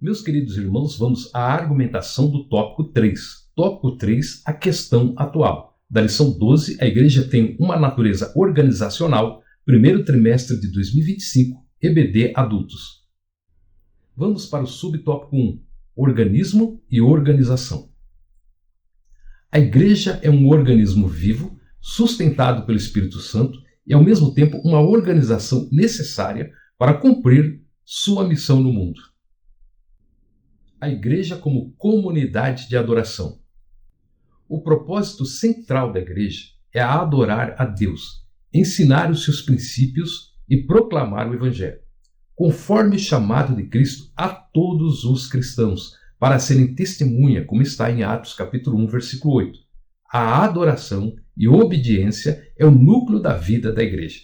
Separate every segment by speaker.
Speaker 1: Meus queridos irmãos, vamos à argumentação do tópico 3. Tópico 3, a questão atual. Da lição 12, a igreja tem uma natureza organizacional, primeiro trimestre de 2025, EBD Adultos. Vamos para o subtópico 1, organismo e organização. A igreja é um organismo vivo, sustentado pelo Espírito Santo e, ao mesmo tempo, uma organização necessária para cumprir sua missão no mundo. A igreja como comunidade de adoração. O propósito central da igreja é adorar a Deus, ensinar os seus princípios e proclamar o Evangelho, conforme o chamado de Cristo a todos os cristãos, para serem testemunha, como está em Atos capítulo 1, versículo 8. A adoração e obediência é o núcleo da vida da igreja.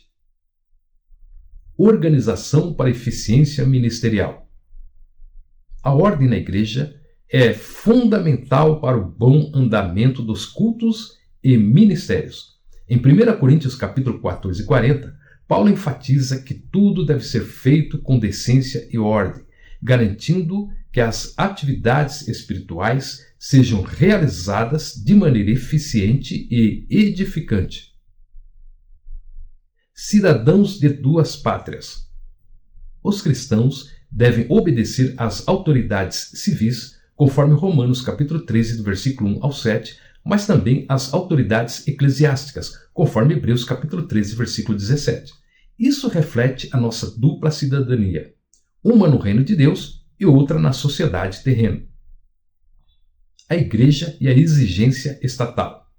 Speaker 1: Organização para eficiência ministerial. A ordem na igreja é fundamental para o bom andamento dos cultos e ministérios. Em 1 Coríntios capítulo 14 e 40, Paulo enfatiza que tudo deve ser feito com decência e ordem, garantindo que as atividades espirituais sejam realizadas de maneira eficiente e edificante. Cidadãos de duas pátrias. Os cristãos devem obedecer às autoridades civis, conforme Romanos capítulo 13, do versículo 1 ao 7, mas também às autoridades eclesiásticas, conforme Hebreus capítulo 13, versículo 17. Isso reflete a nossa dupla cidadania, uma no reino de Deus e outra na sociedade terrena. A igreja e a exigência estatal.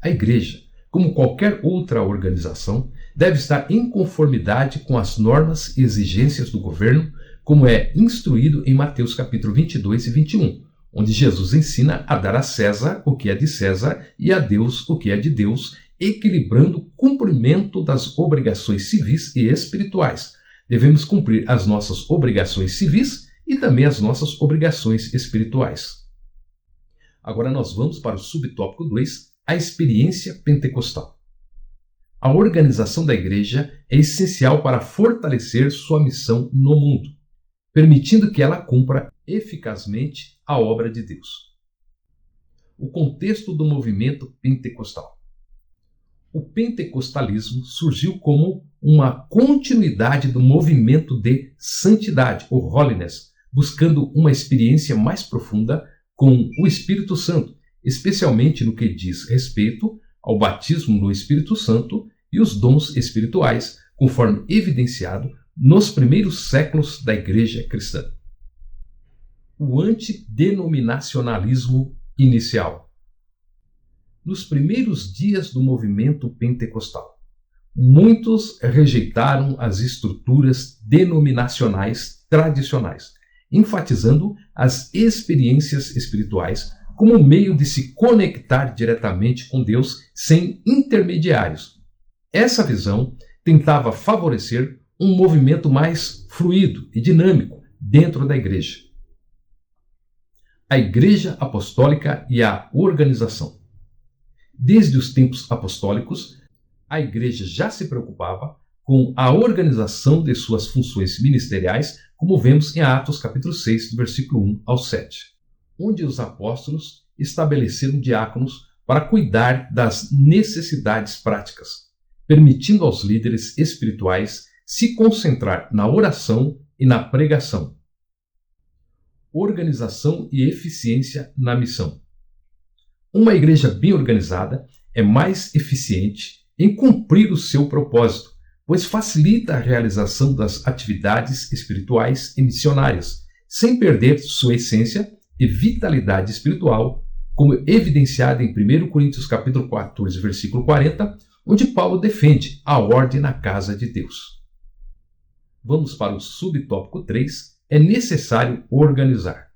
Speaker 1: A igreja, como qualquer outra organização, deve estar em conformidade com as normas e exigências do governo, como é instruído em Mateus capítulo 22 e 21, onde Jesus ensina a dar a César o que é de César e a Deus o que é de Deus, equilibrando o cumprimento das obrigações civis e espirituais. Devemos cumprir as nossas obrigações civis e também as nossas obrigações espirituais. Agora nós vamos para o subtópico 2, a experiência pentecostal. A organização da igreja é essencial para fortalecer sua missão no mundo, permitindo que ela cumpra eficazmente a obra de Deus. O contexto do movimento pentecostal. O pentecostalismo surgiu como uma continuidade do movimento de santidade, ou holiness, buscando uma experiência mais profunda com o Espírito Santo, especialmente no que diz respeito ao batismo no Espírito Santo e os dons espirituais, conforme evidenciado nos primeiros séculos da igreja cristã. O antidenominacionalismo inicial. Nos primeiros dias do movimento pentecostal, muitos rejeitaram as estruturas denominacionais tradicionais, enfatizando as experiências espirituais como meio de se conectar diretamente com Deus sem intermediários. Essa visão tentava favorecer um movimento mais fluido e dinâmico dentro da igreja. A Igreja Apostólica e a organização. Desde os tempos apostólicos, a igreja já se preocupava com a organização de suas funções ministeriais, como vemos em Atos capítulo 6, do versículo 1 ao 7, onde os apóstolos estabeleceram diáconos para cuidar das necessidades práticas, permitindo aos líderes espirituais se concentrar na oração e na pregação. Organização e eficiência na missão. Uma igreja bem organizada é mais eficiente em cumprir o seu propósito, pois facilita a realização das atividades espirituais e missionárias, sem perder sua essência e vitalidade espiritual, como evidenciado em 1 Coríntios capítulo 14, versículo 40, onde Paulo defende a ordem na casa de Deus. Vamos para o subtópico 3, é necessário organizar.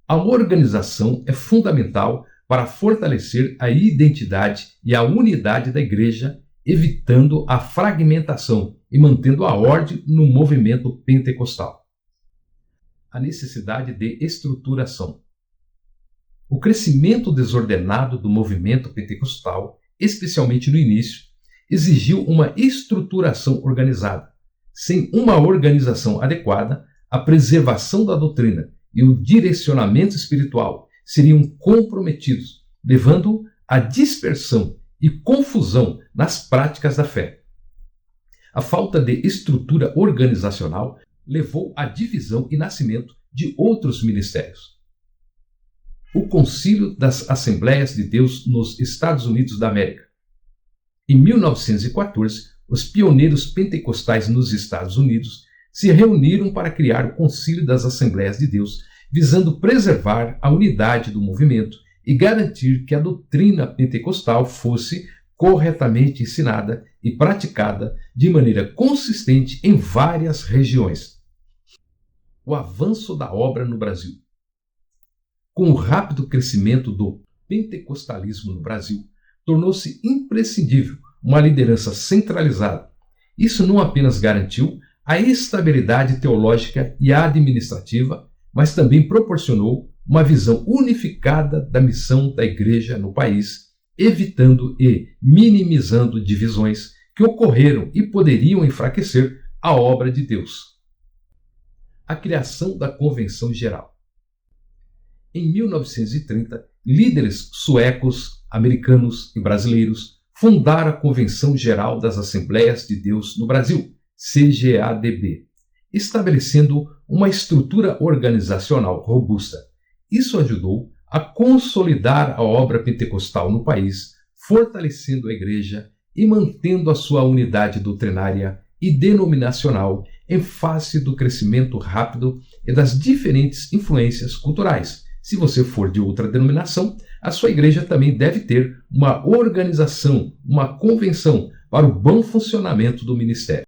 Speaker 1: A organização é fundamental para fortalecer a identidade e a unidade da igreja, evitando a fragmentação e mantendo a ordem no movimento pentecostal. A necessidade de estruturação. O crescimento desordenado do movimento pentecostal, especialmente no início, exigiu uma estruturação organizada. Sem uma organização adequada, a preservação da doutrina e o direcionamento espiritual seriam comprometidos, levando à dispersão e confusão nas práticas da fé. A falta de estrutura organizacional levou à divisão e nascimento de outros ministérios. O Concílio das Assembleias de Deus nos Estados Unidos da América. Em 1914, os pioneiros pentecostais nos Estados Unidos se reuniram para criar o Concílio das Assembleias de Deus, visando preservar a unidade do movimento e garantir que a doutrina pentecostal fosse corretamente ensinada e praticada de maneira consistente em várias regiões. O avanço da obra no Brasil. Com o rápido crescimento do pentecostalismo no Brasil, tornou-se imprescindível uma liderança centralizada. Isso não apenas garantiu a estabilidade teológica e administrativa, mas também proporcionou uma visão unificada da missão da Igreja no país, evitando e minimizando divisões que ocorreram e poderiam enfraquecer a obra de Deus. A criação da Convenção Geral. Em 1930, líderes suecos, americanos e brasileiros fundaram a Convenção Geral das Assembleias de Deus no Brasil, CGADB, estabelecendo uma estrutura organizacional robusta. Isso ajudou a consolidar a obra pentecostal no país, fortalecendo a Igreja e mantendo a sua unidade doutrinária e denominacional em face do crescimento rápido e das diferentes influências culturais. Se você for de outra denominação, a sua igreja também deve ter uma organização, uma convenção para o bom funcionamento do ministério.